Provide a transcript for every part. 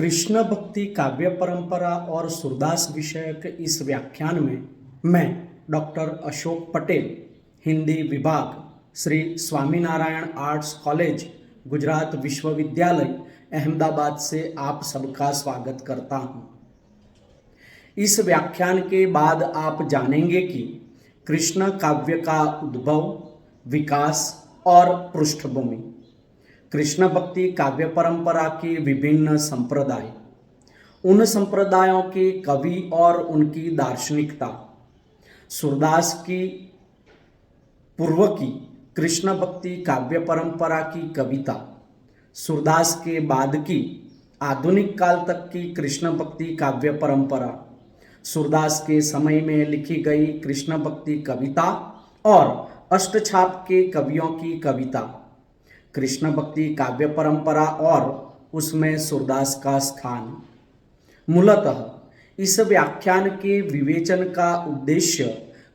कृष्ण भक्ति काव्य परंपरा और सूरदास विषयक इस व्याख्यान में मैं डॉक्टर अशोक पटेल, हिंदी विभाग, श्री स्वामीनारायण आर्ट्स कॉलेज, गुजरात विश्वविद्यालय, अहमदाबाद से आप सबका स्वागत करता हूं। इस व्याख्यान के बाद आप जानेंगे कि कृष्ण काव्य का उद्भव, विकास और पृष्ठभूमि, कृष्ण भक्ति काव्य परंपरा के विभिन्न संप्रदाय, उन संप्रदायों के कवि और उनकी दार्शनिकता, सूरदास की पूर्व की कृष्ण भक्ति काव्य परंपरा की कविता, सूरदास के बाद की आधुनिक काल तक की कृष्ण भक्ति काव्य परंपरा, सूरदास के समय में लिखी गई कृष्ण भक्ति कविता और अष्टछाप के कवियों की कविता, कृष्ण भक्ति काव्य परंपरा और उसमें सूरदास का स्थान। मूलतः इस व्याख्यान के विवेचन का उद्देश्य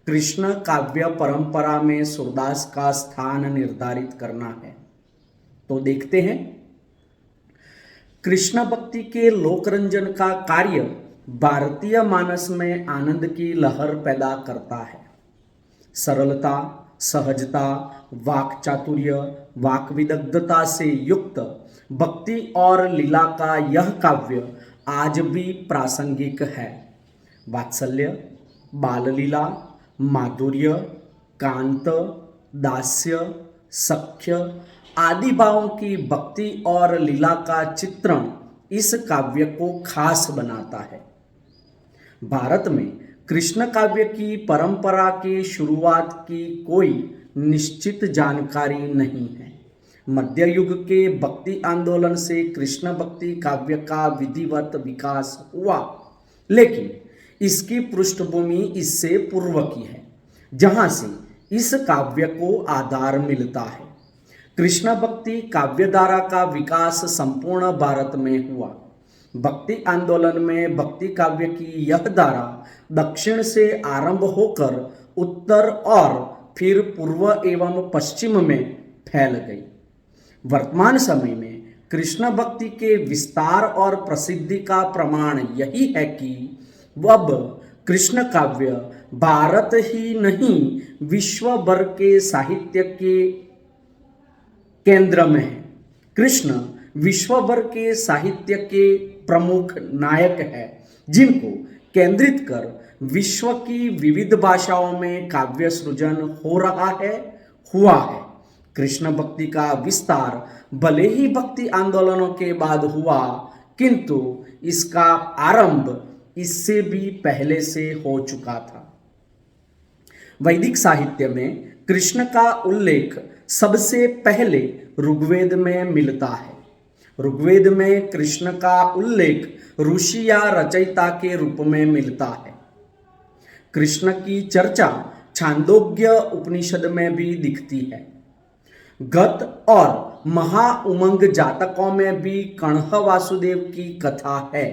कृष्ण काव्य परंपरा में सूरदास का स्थान निर्धारित करना है। तो देखते हैं, कृष्ण भक्ति के लोकरंजन का कार्य भारतीय मानस में आनंद की लहर पैदा करता है। सरलता, सहजता, वाक चातुर्य, वाक विदग्धता से युक्त भक्ति और लीला का यह काव्य आज भी प्रासंगिक है। वात्सल्य, बाल लीला, माधुर्य, कांत, दास्य, सख्य आदि भावों की भक्ति और लीला का चित्रण इस काव्य को खास बनाता है। भारत में कृष्ण काव्य की परंपरा की शुरुआत की कोई निश्चित जानकारी नहीं है। मध्य युग के भक्ति आंदोलन से कृष्ण भक्ति काव्य का विधिवत विकास हुआ, लेकिन इसकी पृष्ठभूमि इससे पूर्व की है, जहां से इस काव्य को आधार मिलता है। कृष्ण भक्ति काव्यधारा का विकास संपूर्ण भारत में हुआ। भक्ति आंदोलन में भक्ति काव्य की यह धारा दक्षिण से आरंभ होकर उत्तर और फिर पूर्व एवं पश्चिम में फैल गई। वर्तमान समय में कृष्ण भक्ति के विस्तार और प्रसिद्धि का प्रमाण यही है कि अब कृष्ण काव्य भारत ही नहीं विश्व भर के साहित्य के केंद्र में है। कृष्ण विश्व भर के साहित्य के प्रमुख नायक है, जिनको केंद्रित कर विश्व की विविध भाषाओं में काव्य सृजन हो रहा है, हुआ है। कृष्ण भक्ति का विस्तार भले ही भक्ति आंदोलनों के बाद हुआ, किंतु इसका आरंभ इससे भी पहले से हो चुका था। वैदिक साहित्य में कृष्ण का उल्लेख सबसे पहले ऋग्वेद में मिलता है। ऋग्वेद में कृष्ण का उल्लेख ऋषि या रचयिता के रूप में मिलता है। कृष्ण की चर्चा छांदोग्य उपनिषद में भी दिखती है। गत और महाउमंग जातकों में भी कण्ह वासुदेव की कथा है।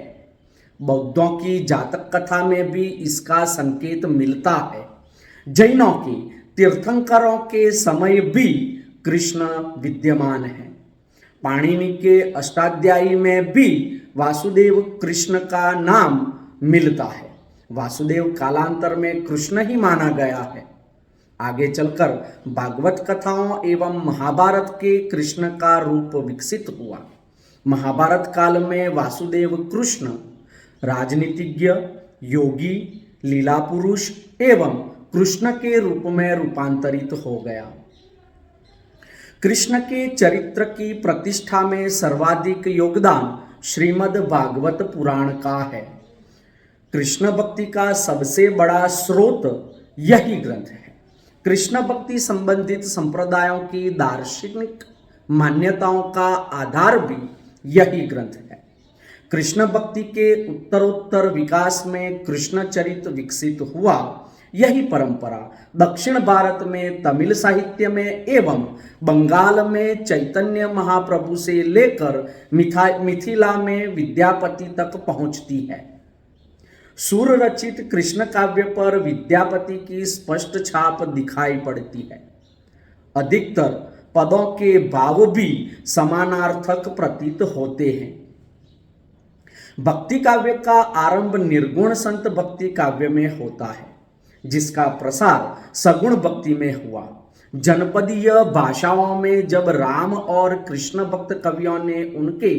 बौद्धों की जातक कथा में भी इसका संकेत मिलता है। जैनों की तीर्थंकरों के समय भी कृष्ण विद्यमान है। पाणिनि के अष्टाध्यायी में भी वासुदेव कृष्ण का नाम मिलता है। वासुदेव कालांतर में कृष्ण ही माना गया है। आगे चलकर भागवत कथाओं एवं महाभारत के कृष्ण का रूप विकसित हुआ। महाभारत काल में वासुदेव कृष्ण राजनीतिज्ञ, योगी, लीला पुरुष एवं कृष्ण के रूप में रूपांतरित हो गया। कृष्ण के चरित्र की प्रतिष्ठा में सर्वाधिक योगदान श्रीमद् भागवत पुराण का है। कृष्ण भक्ति का सबसे बड़ा स्रोत यही ग्रंथ है। कृष्ण भक्ति संबंधित संप्रदायों की दार्शनिक मान्यताओं का आधार भी यही ग्रंथ है। कृष्ण भक्ति के उत्तरोत्तर विकास में कृष्ण चरित्र विकसित हुआ। यही परंपरा दक्षिण भारत में तमिल साहित्य में एवं बंगाल में चैतन्य महाप्रभु से लेकर मिथिला में विद्यापति तक पहुंचती है। सूर रचित कृष्ण काव्य पर विद्यापति की स्पष्ट छाप दिखाई पड़ती है। अधिकतर पदों के भाव भी समानार्थक प्रतीत होते हैं। भक्ति काव्य का आरंभ निर्गुण संत भक्ति काव्य में होता है, जिसका प्रसार सगुण भक्ति में हुआ। जनपदीय भाषाओं में जब राम और कृष्ण भक्त कवियों ने उनके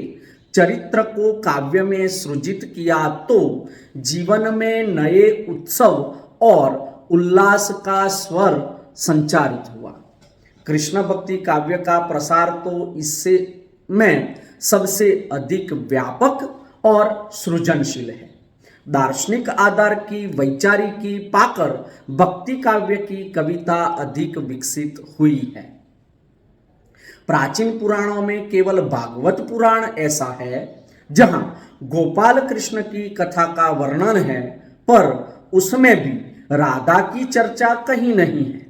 चरित्र को काव्य में सृजित किया तो जीवन में नए उत्सव और उल्लास का स्वर संचारित हुआ। कृष्ण भक्ति काव्य का प्रसार तो इससे में सबसे अधिक व्यापक और सृजनशील है। दार्शनिक आधार की वैचारिकी पाकर भक्ति काव्य की कविता अधिक विकसित हुई है। प्राचीन पुराणों में केवल भागवत पुराण ऐसा है जहां गोपाल कृष्ण की कथा का वर्णन है, पर उसमें भी राधा की चर्चा कहीं नहीं है।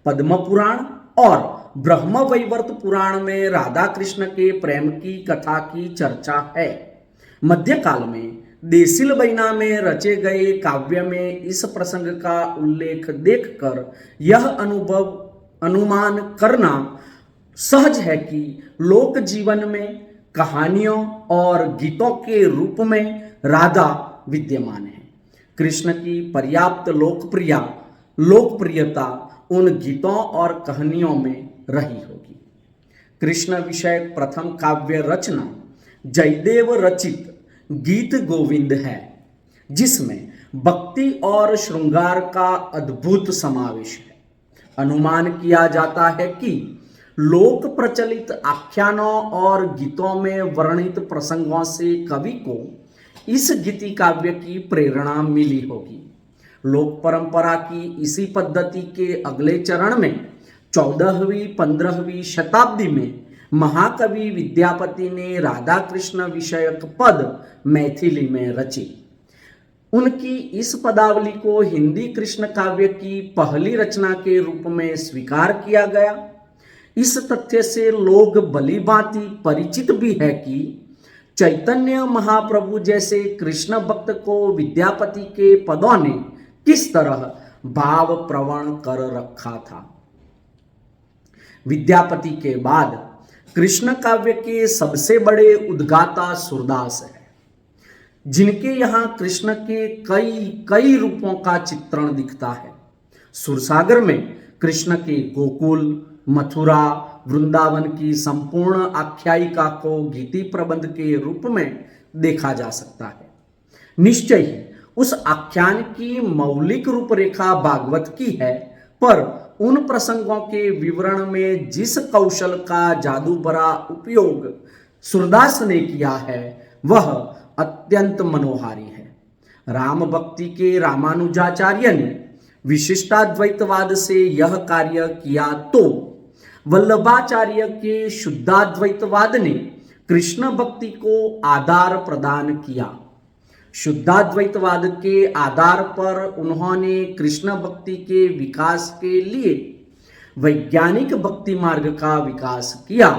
पद्म पुराण और ब्रह्म वैवर्त पुराण में राधा कृष्ण के प्रेम की कथा की चर्चा है। मध्यकाल में देसिल बैना में रचे गए काव्य में इस प्रसंग का उल्लेख देखकर यह अनुमान करना सहज है कि लोक जीवन में कहानियों और गीतों के रूप में राधा विद्यमान है। कृष्ण की पर्याप्त लोकप्रियता उन गीतों और कहानियों में रही होगी। कृष्ण विषयक प्रथम काव्य रचना जयदेव रचित गीत गोविंद है, जिसमें भक्ति और श्रृंगार का अद्भुत समावेश है। अनुमान किया जाता है कि लोक प्रचलित आख्यानों और गीतों में वर्णित प्रसंगों से कवि को इस गीति काव्य की प्रेरणा मिली होगी। लोक परंपरा की इसी पद्धति के अगले चरण में 14वीं-15वीं शताब्दी में महाकवि विद्यापति ने राधा कृष्ण विषयक पद मैथिली में रची। उनकी इस पदावली को हिंदी कृष्ण काव्य की पहली रचना के रूप में स्वीकार किया गया। इस तथ्य से लोग भली भांति परिचित भी है कि चैतन्य महाप्रभु जैसे कृष्ण भक्त को विद्यापति के पदों ने किस तरह भाव प्रवण कर रखा था। विद्यापति के बाद कृष्ण काव्य के सबसे बड़े उद्गाता सूरदास है, जिनके यहाँ कृष्ण के कई रूपों का चित्रण दिखता है। सुरसागर में कृष्ण के गोकुल, मथुरा, वृंदावन की संपूर्ण आख्यायिका को गीति प्रबंध के रूप में देखा जा सकता है। निश्चय ही उस आख्यान की मौलिक रूपरेखा भागवत की है, पर उन प्रसंगों के विवरण में जिस कौशल का जादू भरा उपयोग सूरदास ने किया है वह अत्यंत मनोहारी है। राम भक्ति के रामानुजाचार्य ने विशिष्टाद्वैतवाद से यह कार्य किया तो वल्लभाचार्य के शुद्धाद्वैतवाद ने कृष्ण भक्ति को आधार प्रदान किया। शुद्धाद्वैतवाद के आधार पर उन्होंने कृष्ण भक्ति के विकास के लिए वैज्ञानिक भक्ति मार्ग का विकास किया,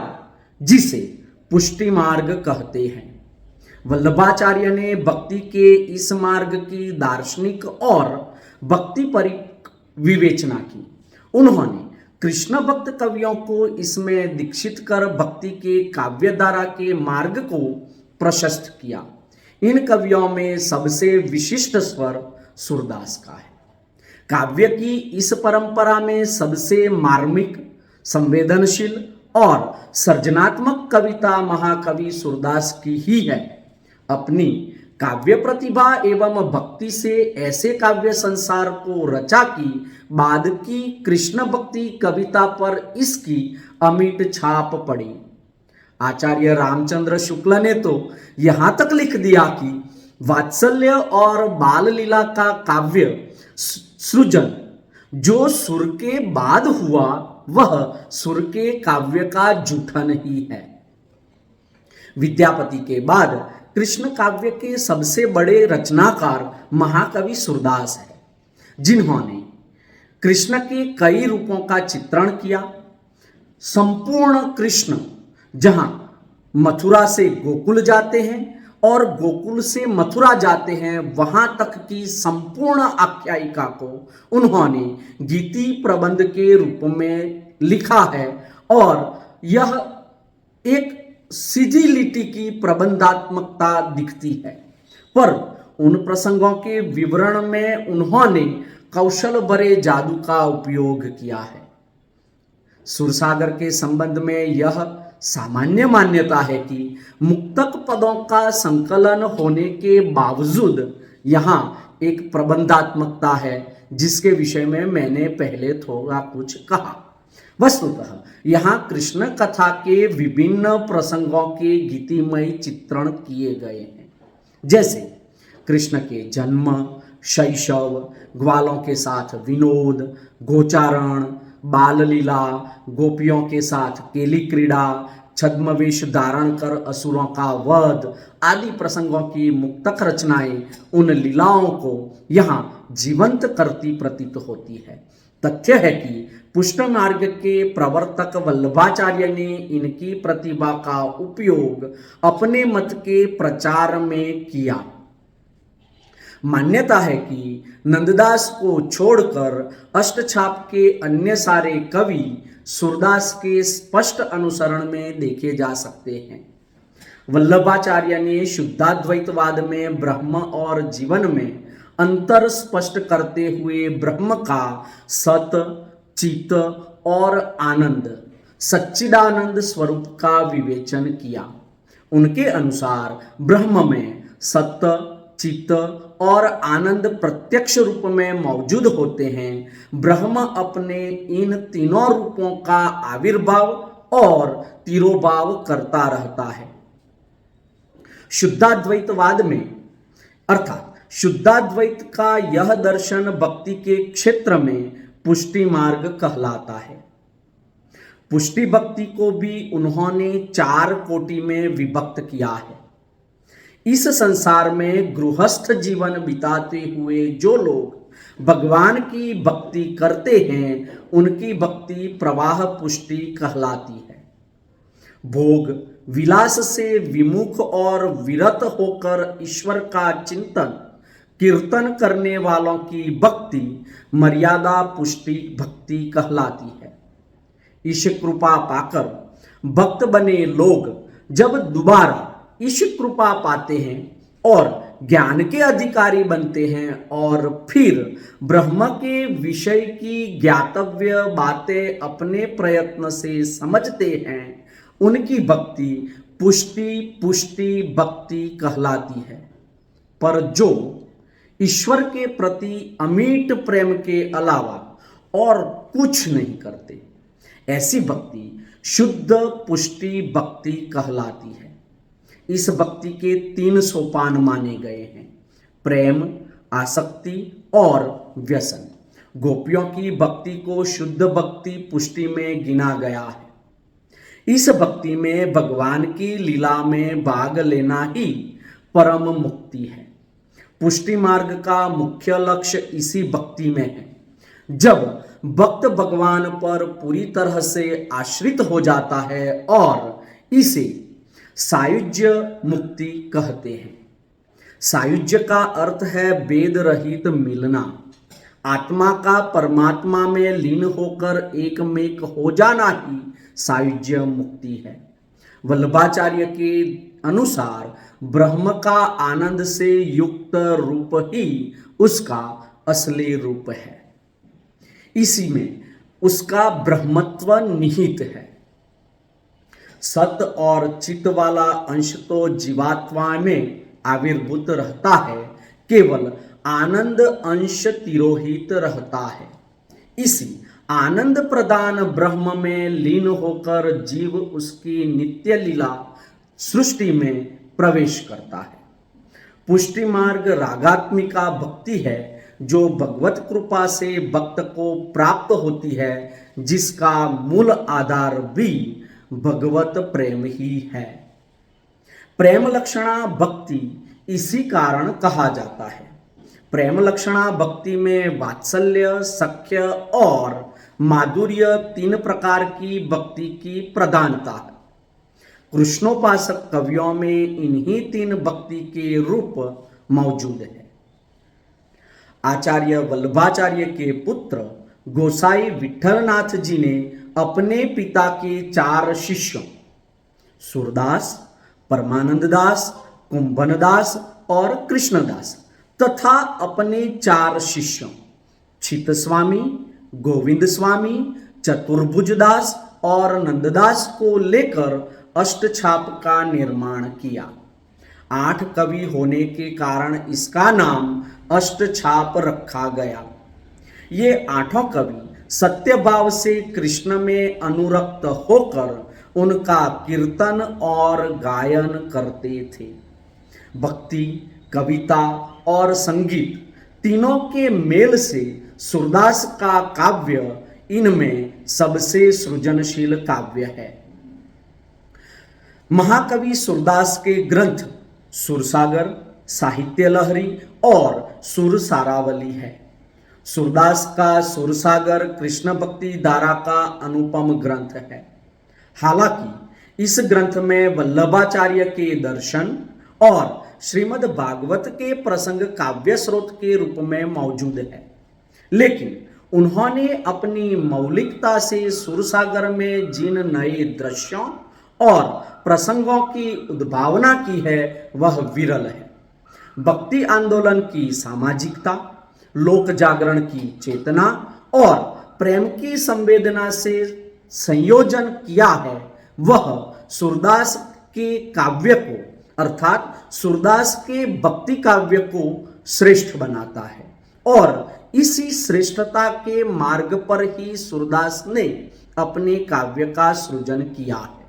जिसे पुष्टि मार्ग कहते हैं। वल्लभाचार्य ने भक्ति के इस मार्ग की दार्शनिक और भक्ति परिक विवेचना की। उन्होंने कृष्ण भक्त कवियों को इसमें दीक्षित कर भक्ति के काव्यधारा के मार्ग को प्रशस्त किया। इन कवियों में सबसे विशिष्ट स्वर सूरदास का है। काव्य की इस परंपरा में सबसे मार्मिक, संवेदनशील और सृजनात्मक कविता महाकवि सूरदास की ही है। अपनी काव्य प्रतिभा एवं भक्ति से ऐसे काव्य संसार को रचा कि बाद की कृष्ण भक्ति कविता पर इसकी अमिट छाप पड़ी। आचार्य रामचंद्र शुक्ल ने तो यहां तक लिख दिया कि वात्सल्य और बाल लीला का काव्य सृजन जो सुर के बाद हुआ वह सुर के काव्य का जूठन ही है। विद्यापति के बाद कृष्ण काव्य के सबसे बड़े रचनाकार महाकवि सूरदास है, जिन्होंने कृष्ण के कई रूपों का चित्रण किया। संपूर्ण कृष्ण जहां मथुरा से गोकुल जाते हैं और गोकुल से मथुरा जाते हैं, वहां तक की संपूर्ण आख्यायिका को उन्होंने गीति प्रबंध के रूप में लिखा है और यह एक सीधी लिटि की प्रबंधात्मकता दिखती है। पर उन प्रसंगों के विवरण में उन्होंने कौशल भरे जादू का उपयोग किया है। सुरसागर के संबंध में यह सामान्य मान्यता है कि मुक्तक पदों का संकलन होने के बावजूद यहाँ एक प्रबंधात्मकता है, जिसके विषय में मैंने पहले थोड़ा कुछ कहा। वस्तुतः यहाँ कृष्ण कथा के विभिन्न प्रसंगों के गीतिमय चित्रण किए गए हैं, जैसे कृष्ण के जन्म, शैशव, ग्वालों के साथ विनोद, गोचारण, बाल लीला, गोपियों के साथ केली क्रीड़ा, छद्मवेश धारण कर असुरों का वध आदि प्रसंगों की मुक्तक रचनाएं उन लीलाओं को यहाँ जीवंत करती प्रतीत होती है। तथ्य है कि पुष्ट मार्ग के प्रवर्तक वल्लभाचार्य ने इनकी प्रतिभा का उपयोग अपने मत के प्रचार में किया। मान्यता है कि नंददास को छोड़कर अष्टछाप के अन्य सारे कवि सूरदास के स्पष्ट अनुसरण में देखे जा सकते हैं। वल्लभाचार्य ने शुद्धाद्वैतवाद में ब्रह्म और जीवन में अंतर स्पष्ट करते हुए ब्रह्म का सत, चित और आनंद, सच्चिदानंद स्वरूप का विवेचन किया। उनके अनुसार ब्रह्म में सत्य, चित्त और आनंद प्रत्यक्ष रूप में मौजूद होते हैं। ब्रह्म अपने इन तीनों रूपों का आविर्भाव और तिरोभाव करता रहता है। शुद्धाद्वैतवाद में अर्थात शुद्धाद्वैत का यह दर्शन भक्ति के क्षेत्र में पुष्टि मार्ग कहलाता है। पुष्टि भक्ति को भी उन्होंने 4 कोटि में विभक्त किया है। इस संसार में गृहस्थ जीवन बिताते हुए जो लोग भगवान की भक्ति करते हैं, उनकी भक्ति प्रवाह पुष्टि कहलाती है। भोग विलास से विमुख और विरत होकर ईश्वर का चिंतन कीर्तन करने वालों की भक्ति मर्यादा पुष्टि भक्ति कहलाती है। ईश कृपा पाकर भक्त बने लोग जब दोबारा ईश कृपा पाते हैं और ज्ञान के अधिकारी बनते हैं और फिर ब्रह्म के विषय की ज्ञातव्य बातें अपने प्रयत्न से समझते हैं, उनकी भक्ति पुष्टि पुष्टि भक्ति कहलाती है। पर जो ईश्वर के प्रति अमिट प्रेम के अलावा और कुछ नहीं करते, ऐसी भक्ति शुद्ध पुष्टि भक्ति कहलाती है। इस भक्ति के 3 सोपान माने गए हैं: प्रेम, आसक्ति और व्यसन। गोपियों की भक्ति को शुद्ध भक्ति पुष्टि में गिना गया है। इस भक्ति में भगवान की लीला में भाग लेना ही परम मुक्ति है। पुष्टि मार्ग का मुख्य लक्ष्य इसी भक्ति में है। जब भक्त भगवान पर पूरी तरह से आश्रित हो जाता है और इसे सायुज्य मुक्ति कहते हैं। सायुज्य का अर्थ है वेद रहित मिलना, आत्मा का परमात्मा में लीन होकर एकमेक हो जाना ही सायुज्य मुक्ति है। वल्लभाचार्य के अनुसार ब्रह्म का आनंद से युक्त रूप ही उसका असली रूप है। इसी में उसका ब्रह्मत्व निहित है। सत और चित वाला अंश तो जीवात्मा में आविर्भूत रहता है, केवल आनंद अंश तिरोहित रहता है। इसी आनंद प्रदान ब्रह्म में लीन होकर जीव उसकी नित्य लीला सृष्टि में प्रवेश करता है। पुष्टि मार्ग रागात्मिका भक्ति है जो भगवत कृपा से भक्त को प्राप्त होती है, जिसका मूल आधार भी भगवत प्रेम ही है। प्रेम लक्षणा भक्ति इसी कारण कहा जाता है। प्रेम लक्षणा भक्ति में वात्सल्य, सख्य और माधुर्य 3 प्रकार की भक्ति की प्रधानता है। कृष्णोपासक कवियों में इन्हीं 3 भक्ति के रूप मौजूद है। आचार्य वल्लभाचार्य के पुत्र गोसाई विठलनाथ जी ने अपने पिता के 4 शिष्यों सूरदास, परमानंद दास, कुंभनदास और कृष्णदास तथा अपने 4 शिष्यों चित स्वामी, गोविंद स्वामी, चतुर्भुजदास और नंददास को लेकर अष्टछाप का निर्माण किया। 8 कवि होने के कारण इसका नाम अष्टछाप रखा गया। ये 8 कवि सत्यभाव से कृष्ण में अनुरक्त होकर उनका कीर्तन और गायन करते थे। भक्ति, कविता और संगीत तीनों के मेल से सूरदास का काव्य इनमें सबसे सृजनशील काव्य है। महाकवि सूरदास के ग्रंथ सुरसागर, साहित्य लहरी और सुरसारावली है। सूरदास का सुरसागर कृष्ण भक्ति धारा का अनुपम ग्रंथ है। हालांकि इस ग्रंथ में वल्लभाचार्य के दर्शन और श्रीमद् भागवत के प्रसंग काव्य स्रोत के रूप में मौजूद है, लेकिन उन्होंने अपनी मौलिकता से सुरसागर में जिन नए दृश्यों और प्रसंगों की उद्भावना की है वह विरल है। भक्ति आंदोलन की सामाजिकता, लोक जागरण की चेतना और प्रेम की संवेदना से संयोजन किया है, वह सूरदास के काव्य को अर्थात सूरदास के भक्ति काव्य को श्रेष्ठ बनाता है और इसी श्रेष्ठता के मार्ग पर ही सूरदास ने अपने काव्य का सृजन किया है।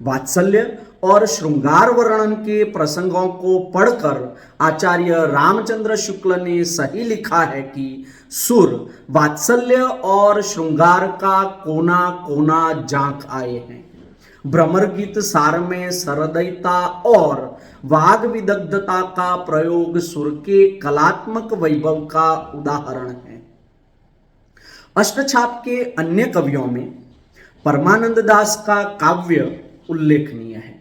वात्सल्य और श्रृंगार वर्णन के प्रसंगों को पढ़कर आचार्य रामचंद्र शुक्ल ने सही लिखा है कि सुर वात्सल्य और श्रृंगार का कोना कोना झांक आए हैं। भ्रमर गीत सार में सरदयता और वाग विदग्धता का प्रयोग सुर के कलात्मक वैभव का उदाहरण है। अष्टछाप के अन्य कवियों में परमानंद दास का काव्य उल्लेखनीय है।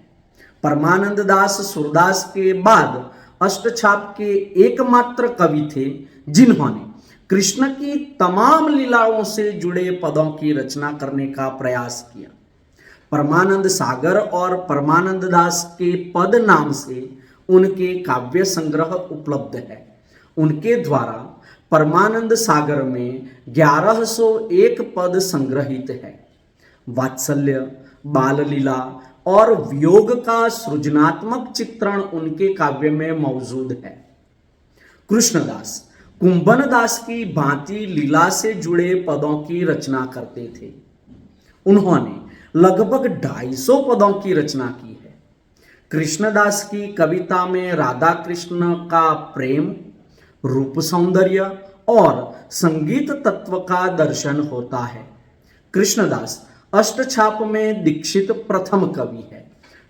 परमानंद दास सूरदास के बाद अष्टछाप के एकमात्र कवि थे जिन्होंने कृष्ण की तमाम लीलाओं से जुड़े पदों की रचना करने का प्रयास किया। परमानंद सागर और परमानंद दास के पद नाम से उनके काव्य संग्रह उपलब्ध है। उनके द्वारा परमानंद सागर में 1101 पद संग्रहित है। वात्सल्य, बाल लीला और वियोग का सृजनात्मक चित्रण उनके काव्य में मौजूद है। कृष्णदास कुंभनदास की भांति लीला से जुड़े पदों की रचना करते थे। उन्होंने लगभग 250 पदों की रचना की है। कृष्णदास की कविता में राधा कृष्ण का प्रेम, रूप सौंदर्य और संगीत तत्व का दर्शन होता है। कृष्णदास अष्टछाप में दीक्षित प्रथम कवि है।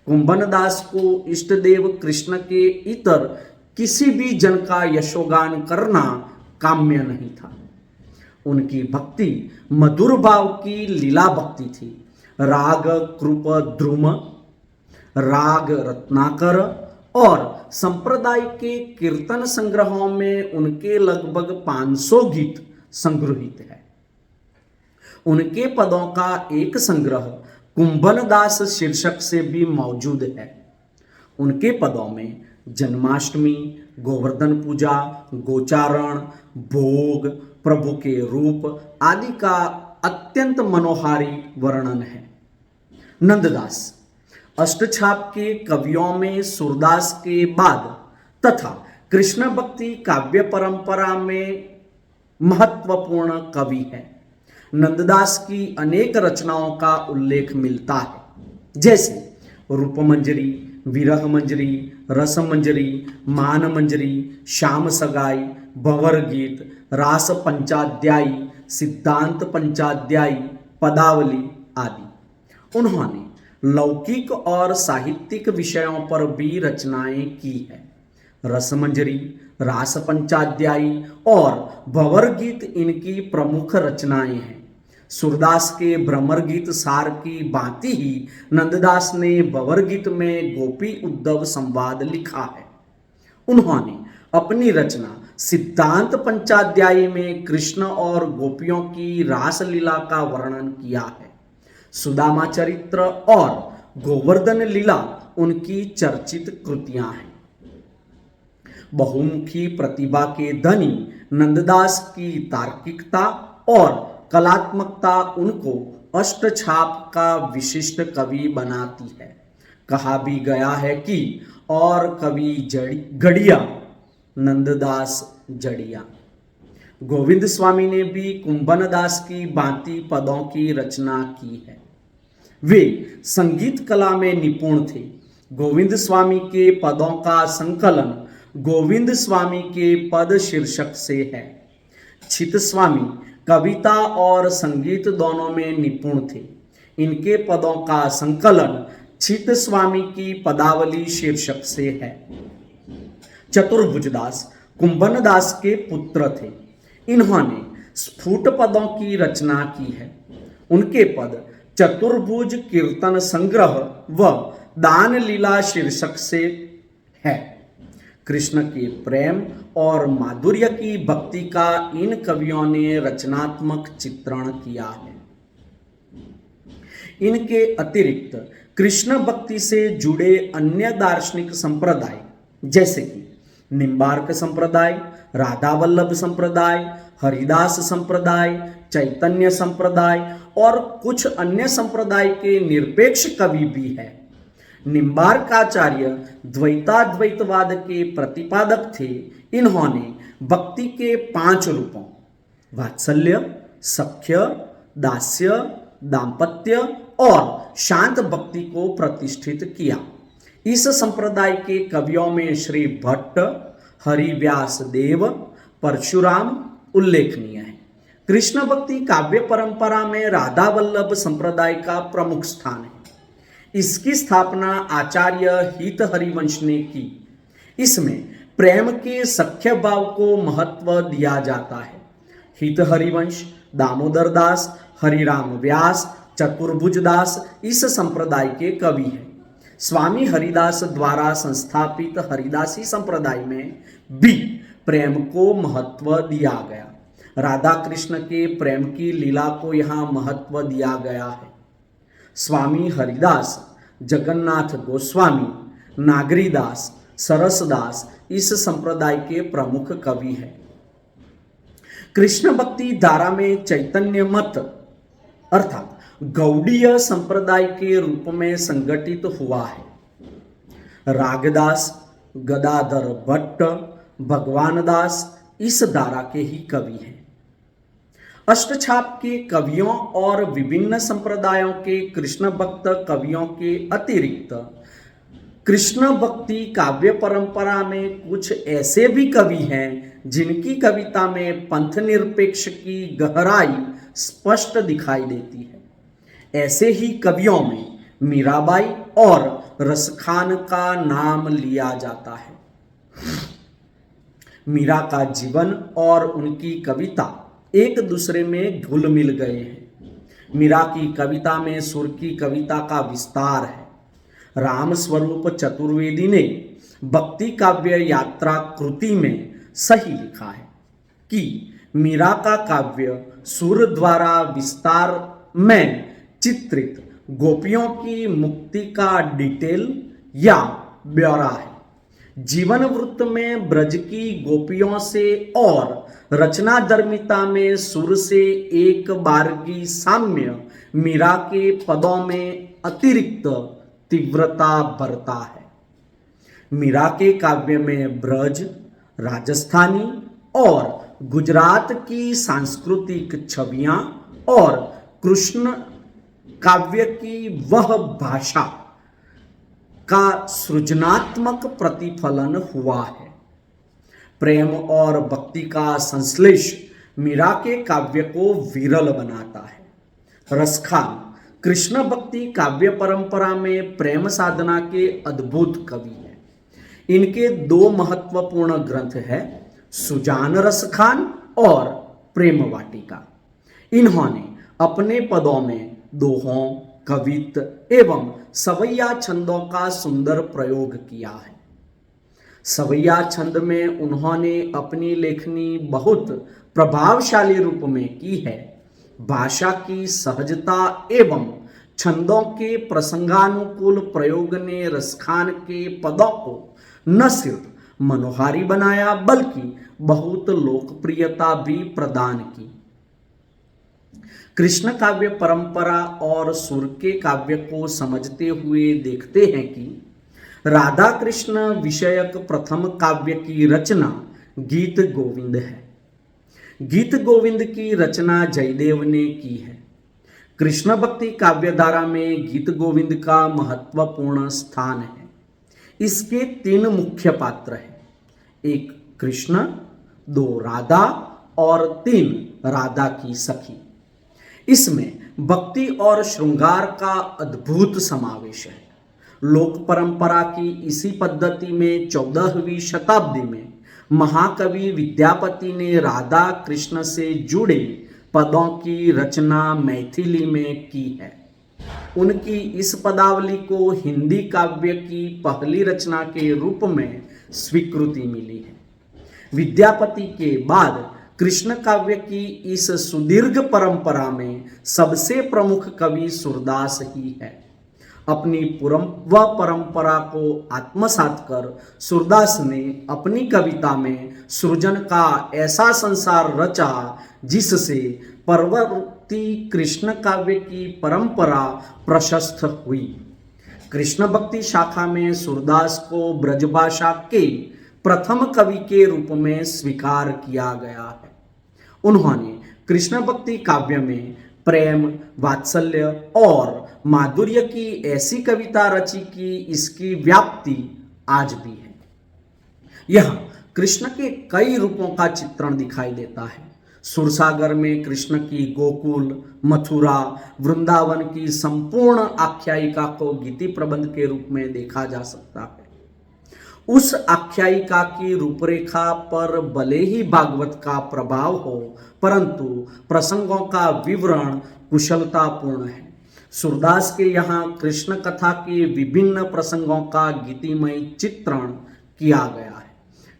कुंभनदास को इष्टदेव कृष्ण के इतर किसी भी जन का यशोगान करना काम्य नहीं था। उनकी भक्ति मधुर भाव की लीला भक्ति थी। राग कृप द्रुम, राग रत्नाकर और संप्रदाय के कीर्तन संग्रहों में उनके लगभग 500 गीत संग्रहित है। उनके पदों का एक संग्रह कुंभनदास शीर्षक से भी मौजूद है। उनके पदों में जन्माष्टमी, गोवर्धन पूजा, गोचारण, भोग, प्रभु के रूप आदि का अत्यंत मनोहारी वर्णन है। नंददास अष्टछाप के कवियों में सूरदास के बाद तथा कृष्ण भक्ति काव्य परंपरा में महत्वपूर्ण कवि है। नंददास की अनेक रचनाओं का उल्लेख मिलता है, जैसे रूपमंजरी, विरह मंजरी, रस मंजरी, मान मंजरी, श्याम सगाई, भंवर गीत, रास पंचाध्यायी, सिद्धांत पंचाध्यायी, पदावली आदि। उन्होंने लौकिक और साहित्यिक विषयों पर भी रचनाएं की है। रसमंजरी, रास पंचाध्यायी और भंवर गीत इनकी प्रमुख रचनाएं हैं। सूरदास के भ्रमर गीत सार की भांति ही नंददास ने भंवर गीत में गोपी उद्धव संवाद लिखा है। उन्होंने अपनी रचना सिद्धांत पंचाध्यायी में कृष्ण और गोपियों की रासलीला का वर्णन किया है। सुदामा चरित्र और गोवर्धन लीला उनकी चर्चित कृतियां हैं। बहुमुखी प्रतिभा के धनी नंददास की तार्किकता और कलात्मकता उनको अष्टछाप का विशिष्ट कवि बनाती है। कहा भी गया है कि और कवि गड़िया नंददास जड़िया। गोविंद स्वामी ने भी कुंभनदास की भांति पदों की रचना की है। वे संगीत कला में निपुण थे। गोविंद स्वामी के पदों का संकलन गोविंद स्वामी के पद शीर्षक से है। चित स्वामी कविता और संगीत दोनों में निपुण थे। इनके पदों का संकलन चित स्वामी की पदावली शीर्षक से है। चतुर्भुजदास कुंभनदास के पुत्र थे। इन्होंने स्फुट पदों की रचना की है। उनके पद चतुर्भुज कीर्तन संग्रह व दान लीला शीर्षक से है। कृष्ण के प्रेम और माधुर्य की भक्ति का इन कवियों ने रचनात्मक चित्रण किया है। इनके अतिरिक्त कृष्ण भक्ति से जुड़े अन्य दार्शनिक संप्रदाय जैसे कि निम्बार्क संप्रदाय, राधा वल्लभ संप्रदाय, हरिदास संप्रदाय, चैतन्य संप्रदाय और कुछ अन्य संप्रदाय के निरपेक्ष कवि भी है। निम्बार्काचार्य द्वैताद्वैतवाद के प्रतिपादक थे। इन्होंने भक्ति के 5 रूपों वात्सल्य, सख्य, दास्य, दाम्पत्य और शांत भक्ति को प्रतिष्ठित किया। इस संप्रदाय के कवियों में श्री भट्ट, हरिव्यास देव, परशुराम उल्लेखनीय है। कृष्ण भक्ति काव्य परंपरा में राधा वल्लभ संप्रदाय का प्रमुख स्थान है। इसकी स्थापना आचार्य हित हरिवंश ने की। इसमें प्रेम के सख्य भाव को महत्व दिया जाता है। हित हरिवंश, दामोदर दास, हरिराम व्यास, चतुर्भुज दास इस संप्रदाय के कवि हैं। स्वामी हरिदास द्वारा संस्थापित हरिदासी संप्रदाय में भी प्रेम को महत्व दिया गया। राधा कृष्ण के प्रेम की लीला को यहाँ महत्व दिया गया है। स्वामी हरिदास, जगन्नाथ गोस्वामी, नागरीदास, सरसदास इस संप्रदाय के प्रमुख कवि हैं। कृष्ण भक्ति धारा में चैतन्य मत अर्थात गौड़ीय संप्रदाय के रूप में संगठित हुआ है। रागदास, गदाधर भट्ट, भगवान दास इस धारा के ही कवि हैं। अष्टछाप के कवियों और विभिन्न संप्रदायों के कृष्ण भक्त कवियों के अतिरिक्त कृष्ण भक्ति काव्य परंपरा में कुछ ऐसे भी कवि हैं जिनकी कविता में पंथ निरपेक्ष की गहराई स्पष्ट दिखाई देती है। ऐसे ही कवियों में मीराबाई और रसखान का नाम लिया जाता है। मीरा का जीवन और उनकी कविता एक दूसरे में घुल मिल गए हैं। मीरा की कविता में सुर की कविता का विस्तार है। राम स्वरूप चतुर्वेदी ने भक्ति काव्य यात्रा कृति में सही लिखा है कि मीरा का काव्य सुर द्वारा विस्तार में चित्रित गोपियों की मुक्ति का डिटेल या ब्यौरा है। जीवन वृत्त में ब्रज की गोपियों से और रचना धर्मिता में सुर से एक बारगी साम्य मीरा के पदों में अतिरिक्त तीव्रता भरता है। मीरा के काव्य में ब्रज, राजस्थानी और गुजरात की सांस्कृतिक छवियां और कृष्ण काव्य की वह भाषा का सृजनात्मक प्रतिफलन हुआ है। प्रेम और भक्ति का संश्लेष मीरा के काव्य को विरल बनाता है। रसखान कृष्ण भक्ति काव्य परंपरा में प्रेम साधना के अद्भुत कवि हैं। इनके 2 महत्वपूर्ण ग्रंथ हैं, सुजान रसखान और प्रेम वाटिका। इन्होंने अपने पदों में दोहों, कवित एवं सवैया छंदों का सुंदर प्रयोग किया है। सवैया छंद में उन्होंने अपनी लेखनी बहुत प्रभावशाली रूप में की है। भाषा की सहजता एवं छंदों के प्रसंगानुकूल प्रयोग ने रसखान के पदों को न सिर्फ मनोहारी बनाया बल्कि बहुत लोकप्रियता भी प्रदान की। कृष्ण काव्य परंपरा और सुर के काव्य को समझते हुए देखते हैं कि राधा कृष्ण विषयक प्रथम काव्य की रचना गीत गोविंद है। गीत गोविंद की रचना जयदेव ने की है। कृष्ण भक्ति काव्यधारा में गीत गोविंद का महत्वपूर्ण स्थान है। इसके 3 मुख्य पात्र हैं, एक कृष्ण, 2 राधा और 3 राधा की सखी। इसमें भक्ति और श्रृंगार का अद्भुत समावेश है। लोक परंपरा की इसी पद्धति में 14वीं शताब्दी में महाकवि विद्यापति ने राधा कृष्ण से जुड़े पदों की रचना मैथिली में की है। उनकी इस पदावली को हिंदी काव्य की पहली रचना के रूप में स्वीकृति मिली है। विद्यापति के बाद कृष्ण काव्य की इस सुदीर्घ परंपरा में सबसे प्रमुख कवि सूरदास ही है। अपनी पूर्व परंपरा को आत्मसात कर सूरदास ने अपनी कविता में सृजन का ऐसा संसार रचा जिससे परवर्ती कृष्ण काव्य की परंपरा प्रशस्त हुई। कृष्ण भक्ति शाखा में सूरदास को ब्रजभाषा के प्रथम कवि के रूप में स्वीकार किया गया है। उन्होंने कृष्ण भक्ति काव्य में प्रेम, वात्सल्य और माधुर्य की ऐसी कविता रची कि इसकी व्याप्ति आज भी है। यहाँ कृष्ण के कई रूपों का चित्रण दिखाई देता है। सुरसागर में कृष्ण की गोकुल, मथुरा, वृंदावन की संपूर्ण आख्यायिका को गीति प्रबंध के रूप में देखा जा सकता है। उस आख्यायिका की रूपरेखा पर भले ही भागवत का प्रभाव हो, परंतु प्रसंगों का विवरण कुशलतापूर्ण है। सूरदास के यहाँ कृष्ण कथा के विभिन्न प्रसंगों का गीतिमय चित्रण किया गया है।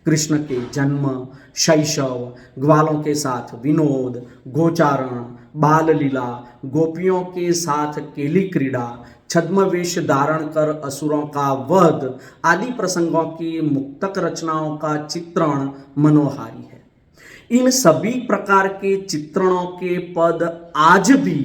कृष्ण के जन्म, शैशव, ग्वालों के साथ विनोद, गोचारण, बाल लीला, गोपियों के साथ केली क्रीड़ा, छद्मवेश धारण कर असुरों का वध आदि प्रसंगों की मुक्तक रचनाओं का चित्रण मनोहारी है। इन सभी प्रकार के चित्रणों के पद आज भी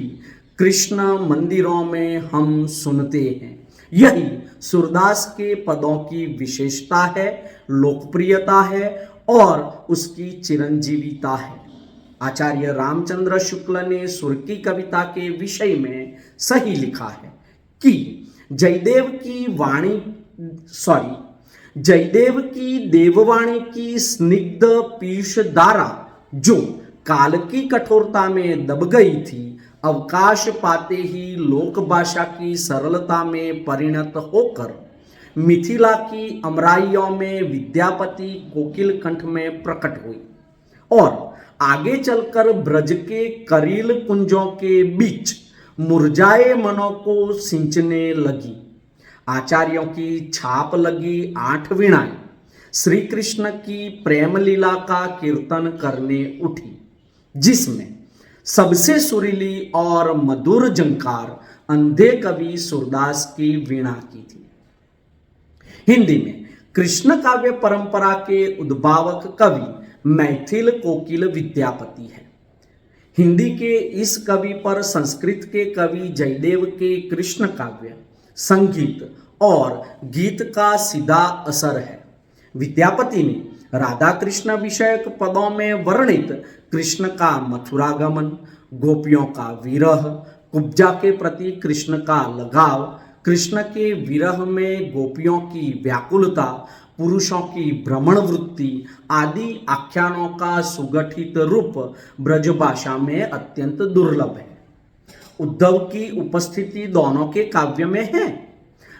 कृष्ण मंदिरों में हम सुनते हैं। यही सूरदास के पदों की विशेषता है, लोकप्रियता है और उसकी चिरंजीविता है। आचार्य रामचंद्र शुक्ल ने सुर की कविता के विषय में सही लिखा है कि जयदेव की देववाणी की स्निग्ध पीयूष धारा जो काल की कठोरता में दब गई थी, अवकाश पाते ही लोक भाषा की सरलता में परिणत होकर मिथिला की अमराइयों में विद्यापति कोकिल कंठ में प्रकट हुई और आगे चलकर ब्रज के करील कुंजों के बीच मुरझाए मनों को सिंचने लगी। आचार्यों की छाप लगी 8 वीणाएं श्री कृष्ण की प्रेम लीला का कीर्तन करने उठी, जिसमें सबसे सुरीली और मधुर झंकार अंधे कवि सूरदास की वीणा की थी। हिंदी में कृष्ण काव्य परंपरा के उद्भावक कवि मैथिल कोकिल विद्यापति है। हिंदी के इस कवि पर संस्कृत के कवि जयदेव के कृष्ण काव्य, संगीत और गीत का सीधा असर है। विद्यापति ने राधा कृष्ण विषयक पदों में वर्णित कृष्ण का मथुरागमन, गोपियों का विरह, कुब्जा के प्रति कृष्ण का लगाव, कृष्ण के विरह में गोपियों की व्याकुलता, पुरुषों की भ्रमण वृत्ति आदि आख्यानों का सुगठित रूप ब्रजभाषा में अत्यंत दुर्लभ है। उद्धव की उपस्थिति दोनों के काव्य में है।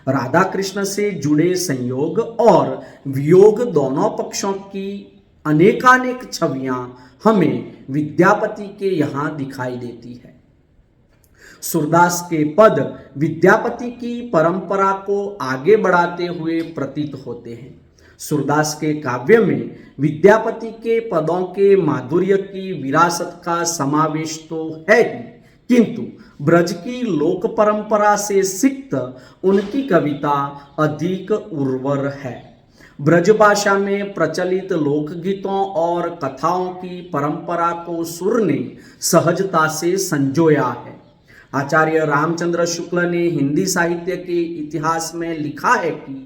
राधा कृष्ण से जुड़े संयोग और वियोग दोनों पक्षों की अनेकानेक छवियां हमें विद्यापति के यहाँ दिखाई देती है। सूरदास के पद विद्यापति की परंपरा को आगे बढ़ाते हुए प्रतीत होते हैं। सूरदास के काव्य में विद्यापति के पदों के माधुर्य की विरासत का समावेश तो है ही, किंतु ब्रज की लोक परंपरा से सिक्त उनकी कविता अधिक उर्वर है। ब्रज भाषा में प्रचलित लोकगीतों और कथाओं की परंपरा को सुर ने सहजता से संजोया है। आचार्य रामचंद्र शुक्ल ने हिंदी साहित्य के इतिहास में लिखा है कि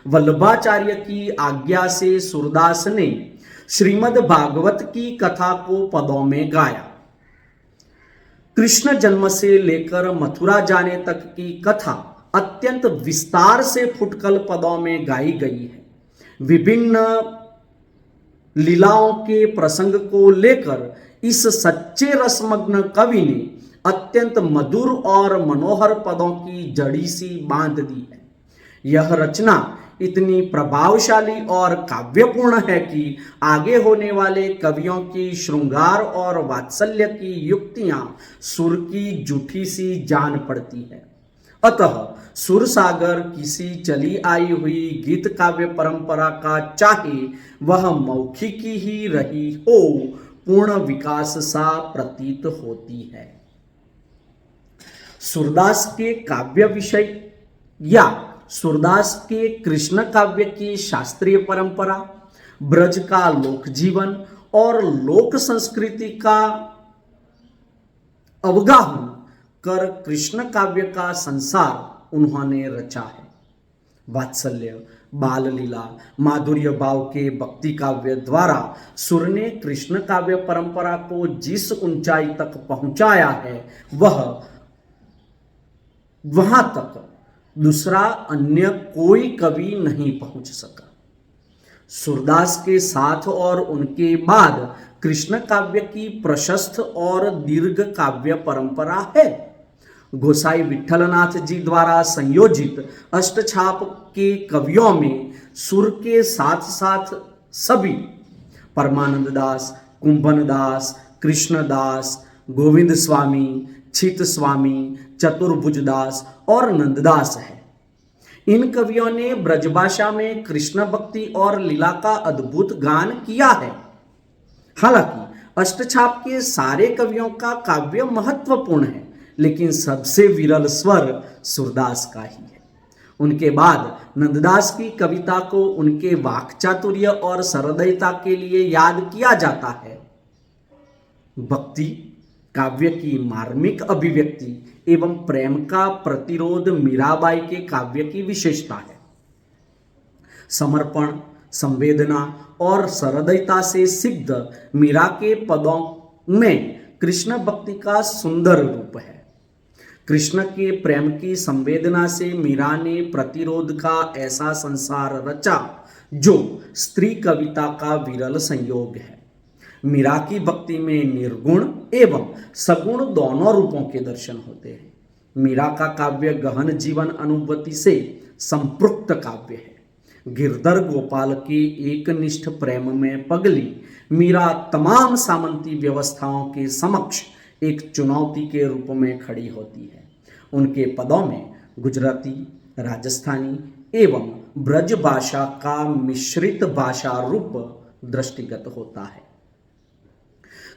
वल्लभाचार्य की आज्ञा से सूरदास ने श्रीमद् भागवत की कथा को पदों में गाया। कृष्ण जन्म से लेकर मथुरा जाने तक की कथा अत्यंत विस्तार से फुटकल पदों में गाई गई है। विभिन्न लीलाओं के प्रसंग को लेकर इस सच्चे रसमग्न कवि ने अत्यंत मधुर और मनोहर पदों की जड़ी सी बांध दी है। यह रचना इतनी प्रभावशाली और काव्यपूर्ण है कि आगे होने वाले कवियों की श्रृंगार और वात्सल्य की युक्तियां सुर की जूठी सी जान पड़ती है। अतः सुर सागर किसी चली आई हुई गीत काव्य परंपरा का चाहे वह मौखिकी ही रही हो, पूर्ण विकास सा प्रतीत होती है। सूरदास के काव्य विषय या सूरदास के कृष्ण काव्य की शास्त्रीय परंपरा, ब्रज का लोक जीवन और लोक संस्कृति का अवगाहन कर कृष्ण काव्य का संसार उन्होंने रचा है। वात्सल्य, बाल लीला, माधुर्य भाव के भक्ति काव्य द्वारा सुर ने कृष्ण काव्य परंपरा को जिस ऊंचाई तक पहुंचाया है वहां तक दूसरा अन्य कोई कवि नहीं पहुंच सका। सूरदास के साथ और उनके बाद कृष्ण काव्य की प्रशस्त और दीर्घ काव्य परंपरा है। गोसाई विठलनाथ जी द्वारा संयोजित अष्टछाप के कवियों में सुर के साथ साथ सभी परमानंद दास, कुंभन दास, कृष्णदास, गोविंद स्वामी, छित स्वामी, चतुर्भुज दास और नंददास है। इन कवियों ने ब्रजभाषा में कृष्ण भक्ति और लीला का अद्भुत गान किया है। हालांकि अष्टछाप के सारे कवियों का काव्य महत्वपूर्ण है, लेकिन सबसे विरल स्वर सूरदास का ही है। उनके बाद नंददास की कविता को उनके वाक्चातुर्य और सहृदयता के लिए याद किया जाता है। भक्ति काव्य की मार्मिक अभिव्यक्ति एवं प्रेम का प्रतिरोध मीराबाई के काव्य की विशेषता है। समर्पण, संवेदना और सहृदयता से सिद्ध मीरा के पदों में कृष्ण भक्ति का सुंदर रूप है। कृष्ण के प्रेम की संवेदना से मीरा ने प्रतिरोध का ऐसा संसार रचा जो स्त्री कविता का विरल संयोग है। मीरा की भक्ति में निर्गुण एवं सगुण दोनों रूपों के दर्शन होते हैं। मीरा का काव्य गहन जीवन अनुभूति से संपृक्त काव्य है। गिरधर गोपाल के एकनिष्ठ प्रेम में पगली मीरा तमाम सामंती व्यवस्थाओं के समक्ष एक चुनौती के रूप में खड़ी होती है। उनके पदों में गुजराती, राजस्थानी एवं ब्रज भाषा का मिश्रित भाषा रूप दृष्टिगत होता है।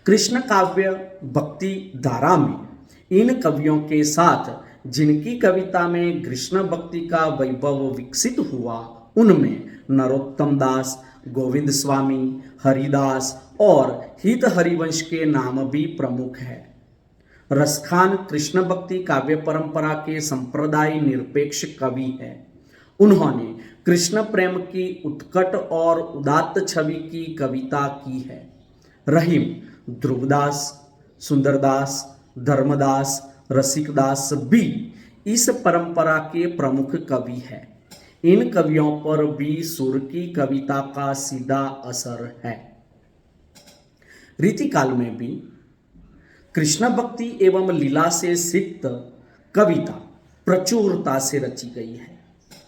कृष्ण काव्य भक्ति धारा में इन कवियों के साथ जिनकी कविता में कृष्ण भक्ति का वैभव विकसित हुआ, उनमें नरोत्तम दास, गोविंद स्वामी, हरिदास और हित हरिवंश के नाम भी प्रमुख है। रसखान कृष्ण भक्ति काव्य परंपरा के संप्रदाय निरपेक्ष कवि है। उन्होंने कृष्ण प्रेम की उत्कट और उदात्त छवि की कविता की है। रहीम, ध्रुवदास, सुंदरदास, धर्मदास, रसिकदास भी इस परंपरा के प्रमुख कवि हैं। इन कवियों पर भी सुर की कविता का सीधा असर है। रीतिकाल में भी कृष्ण भक्ति एवं लीला से सिक्त कविता प्रचुरता से रची गई है।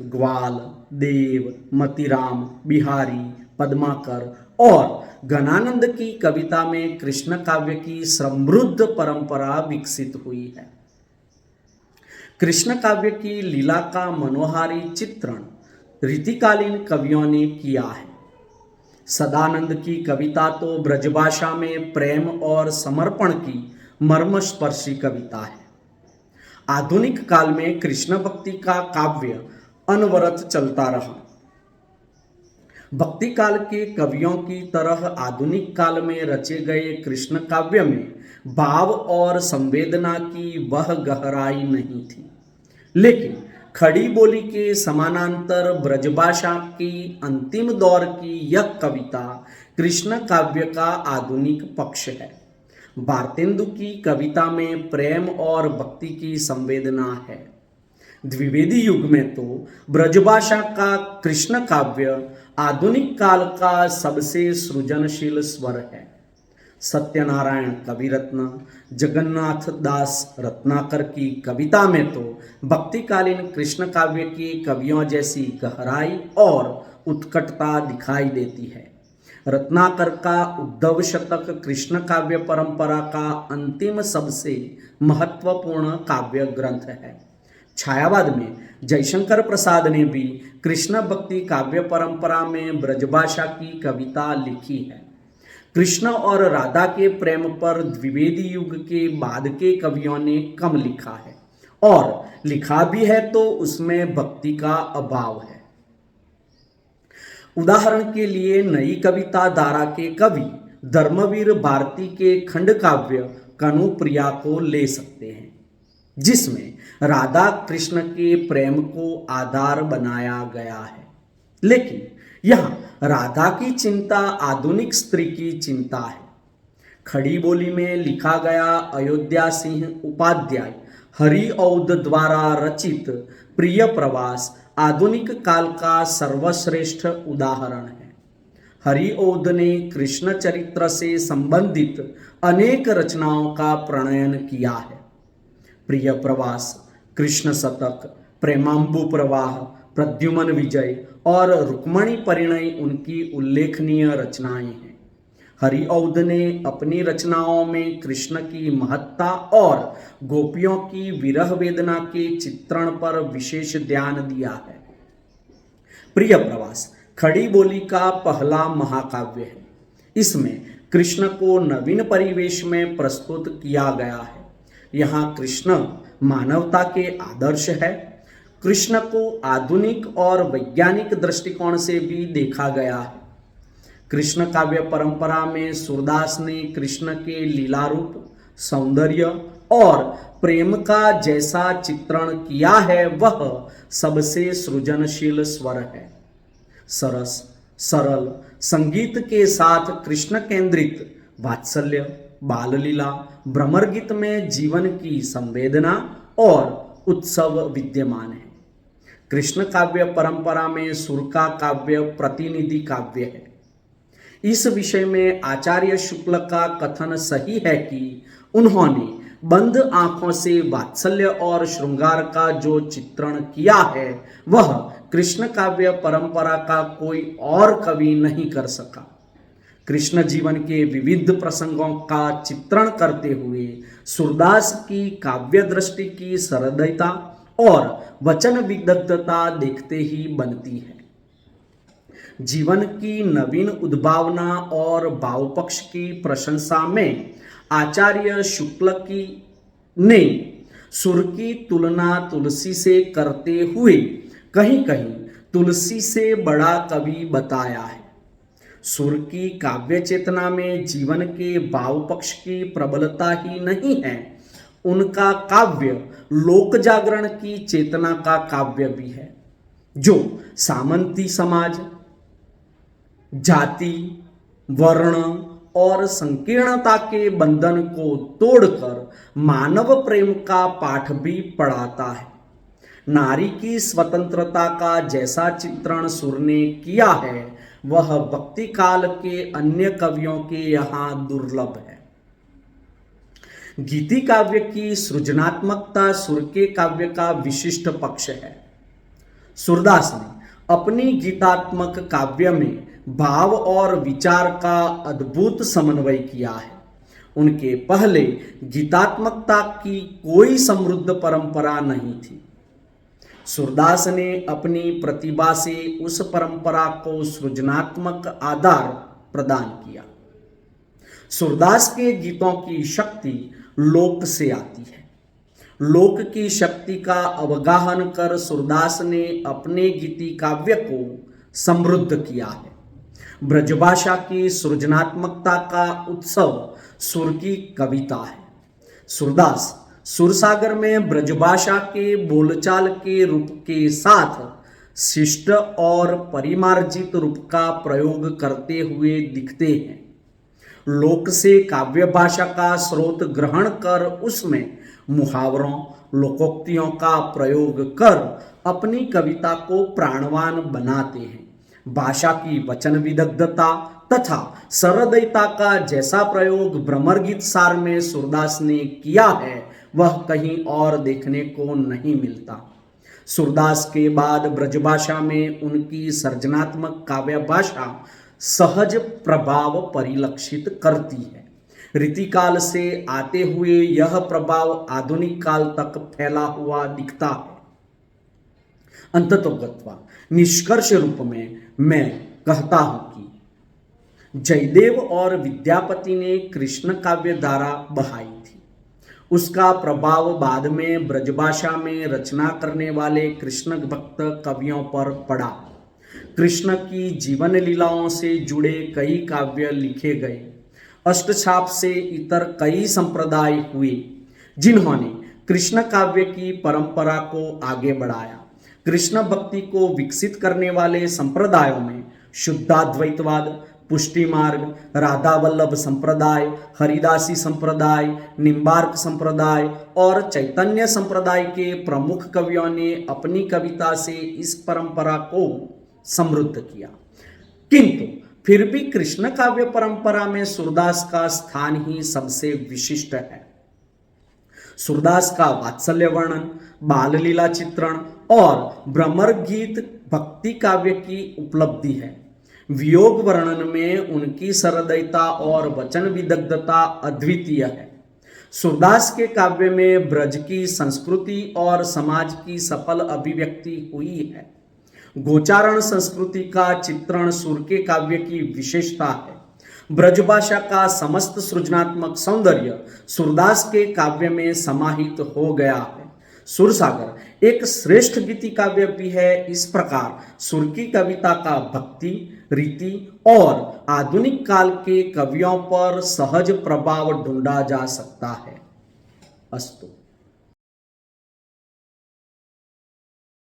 ग्वाल, देव, मतीराम, बिहारी, पद्माकर और गणानंद की कविता में कृष्ण काव्य की समृद्ध परंपरा विकसित हुई है। कृष्ण काव्य की लीला का मनोहारी चित्रण रीतिकालीन कवियों ने किया है। सदानंद की कविता तो ब्रजभाषा में प्रेम और समर्पण की मर्मस्पर्शी कविता है। आधुनिक काल में कृष्ण भक्ति का काव्य अनवरत चलता रहा। भक्ति काल के कवियों की तरह आधुनिक काल में रचे गए कृष्ण काव्य में भाव और संवेदना की वह गहराई नहीं थी, लेकिन खड़ी बोली के समानांतर ब्रजभाषा की अंतिम दौर की यह कविता कृष्ण काव्य का आधुनिक पक्ष है। भारतेंदु की कविता में प्रेम और भक्ति की संवेदना है। द्विवेदी युग में तो ब्रजभाषा का कृष्ण काव्य आधुनिक काल का सबसे सृजनशील स्वर है। सत्यनारायण कविरत्न, जगन्नाथ दास रत्नाकर की कविता में तो भक्तिकालीन कृष्ण काव्य के कवियों जैसी गहराई और उत्कटता दिखाई देती है। रत्नाकर का उद्धव शतक कृष्ण काव्य परंपरा का अंतिम सबसे महत्वपूर्ण काव्य ग्रंथ है। छायावाद में जयशंकर प्रसाद ने भी कृष्ण भक्ति काव्य परंपरा में ब्रजभाषा की कविता लिखी है। कृष्ण और राधा के प्रेम पर द्विवेदी युग के बाद के कवियों ने कम लिखा है, और लिखा भी है तो उसमें भक्ति का अभाव है। उदाहरण के लिए नई कविता धारा के कवि धर्मवीर भारती के खंड काव्य कनुप्रिया को ले सकते हैं, जिसमें राधा कृष्ण के प्रेम को आधार बनाया गया है। लेकिन यहाँ राधा की चिंता आधुनिक स्त्री की चिंता है। खड़ी बोली में लिखा गया अयोध्या सिंह उपाध्याय हरि औध द्वारा रचित प्रिय प्रवास आधुनिक काल का सर्वश्रेष्ठ उदाहरण है। हरि औध ने कृष्ण चरित्र से संबंधित अनेक रचनाओं का प्रणयन किया है। प्रिय प्रवास, कृष्ण शतक, प्रेमांबु प्रवाह, प्रद्युमन विजय और रुक्मणी परिणय उनकी उल्लेखनीय रचनाएं हैं। हरि औध ने अपनी रचनाओं में कृष्ण की महत्ता और गोपियों की विरह वेदना के चित्रण पर विशेष ध्यान दिया है। प्रिय प्रवास खड़ी बोली का पहला महाकाव्य है। इसमें कृष्ण को नवीन परिवेश में प्रस्तुत किया गया है। यहाँ कृष्ण मानवता के आदर्श है। कृष्ण को आधुनिक और वैज्ञानिक दृष्टिकोण से भी देखा गया है। कृष्ण काव्य परंपरा में सूरदास ने कृष्ण के लीला रूप, सौंदर्य और प्रेम का जैसा चित्रण किया है वह सबसे सृजनशील स्वर है। सरस, सरल संगीत के साथ कृष्ण केंद्रित वात्सल्य, बाल लीला, भ्रमर गीत में जीवन की संवेदना और उत्सव विद्यमान है। कृष्ण काव्य परंपरा में सुर का काव्य प्रतिनिधि काव्य है। इस विषय में आचार्य शुक्ल का कथन सही है कि उन्होंने बंद आंखों से वात्सल्य और श्रृंगार का जो चित्रण किया है वह कृष्ण काव्य परंपरा का कोई और कवि नहीं कर सका। कृष्ण जीवन के विविध प्रसंगों का चित्रण करते हुए सूरदास की काव्य दृष्टि की सहृदयता और वचन विदग्धता देखते ही बनती है। जीवन की नवीन उद्भावना और भावपक्ष की प्रशंसा में आचार्य शुक्ल की ने सुर की तुलना तुलसी से करते हुए कहीं कहीं तुलसी से बड़ा कवि बताया है। सुर की काव्य चेतना में जीवन के भावपक्ष की प्रबलता ही नहीं है, उनका काव्य लोक जागरण की चेतना का काव्य भी है, जो सामंती समाज, जाति, वर्ण और संकीर्णता के बंधन को तोड़कर मानव प्रेम का पाठ भी पढ़ाता है। नारी की स्वतंत्रता का जैसा चित्रण सुर ने किया है वह भक्ति काल के अन्य कवियों के यहाँ दुर्लभ है। गीति काव्य की सृजनात्मकता सुर के काव्य का विशिष्ट पक्ष है। सूरदास ने अपनी गीतात्मक काव्य में भाव और विचार का अद्भुत समन्वय किया है। उनके पहले गीतात्मकता की कोई समृद्ध परंपरा नहीं थी। सूरदास ने अपनी प्रतिभा से उस परंपरा को सृजनात्मक आधार प्रदान किया। सूरदास के गीतों की शक्ति लोक से आती है। लोक की शक्ति का अवगाहन कर सूरदास ने अपने गीति काव्य को समृद्ध किया है। ब्रजभाषा की सृजनात्मकता का उत्सव सुर की कविता है। सूरदास सुरसागर में ब्रजभाषा के बोलचाल के रूप के साथ शिष्ट और परिमार्जित रूप का प्रयोग करते हुए दिखते हैं। लोक से काव्य भाषा का स्रोत ग्रहण कर उसमें मुहावरों, लोकोक्तियों का प्रयोग कर अपनी कविता को प्राणवान बनाते हैं। भाषा की वचन विदग्धता तथा सरदयता का जैसा प्रयोग भ्रमरगीत सार में सूरदास ने किया है वह कहीं और देखने को नहीं मिलता। सूरदास के बाद ब्रजभाषा में उनकी सर्जनात्मक काव्य भाषा सहज प्रभाव परिलक्षित करती है। रीतिकाल से आते हुए यह प्रभाव आधुनिक काल तक फैला हुआ दिखता है। अंततोगत्वा निष्कर्ष रूप में मैं कहता हूं कि जयदेव और विद्यापति ने कृष्ण काव्य धारा बहाई थी। उसका प्रभाव बाद में ब्रजभाषा में रचना करने वाले कृष्ण भक्त कवियों पर पड़ा। कृष्ण की जीवन लीलाओं से जुड़े कई काव्य लिखे गए। अष्टछाप से इतर कई संप्रदाय हुए जिन्होंने कृष्ण काव्य की परंपरा को आगे बढ़ाया। कृष्ण भक्ति को विकसित करने वाले संप्रदायों में शुद्धाद्वैतवाद, पुष्टि मार्ग, राधा वल्लभ संप्रदाय, हरिदासी संप्रदाय, निम्बार्क संप्रदाय और चैतन्य संप्रदाय के प्रमुख कवियों ने अपनी कविता से इस परंपरा को समृद्ध किया। किंतु फिर भी कृष्ण काव्य परंपरा में सूरदास का स्थान ही सबसे विशिष्ट है। सूरदास का वात्सल्य वर्णन, बाल लीला चित्रण और भ्रमर गीत भक्ति काव्य की उपलब्धि है। वियोग वर्णन में उनकी सरदयता और वचन विदग्धता अद्वितीय है। सूरदास के काव्य में ब्रज की संस्कृति और समाज की सफल अभिव्यक्ति हुई है। गोचारण संस्कृति का चित्रण सुर के काव्य की विशेषता है। ब्रजभाषा का समस्त सृजनात्मक सौंदर्य सूरदास के काव्य में समाहित हो गया है। सुरसागर एक श्रेष्ठ गीति काव्य भी है। इस प्रकार सुर की कविता का भक्ति, रीति और आधुनिक काल के कवियों पर सहज प्रभाव ढूंढा जा सकता है। अस्तु।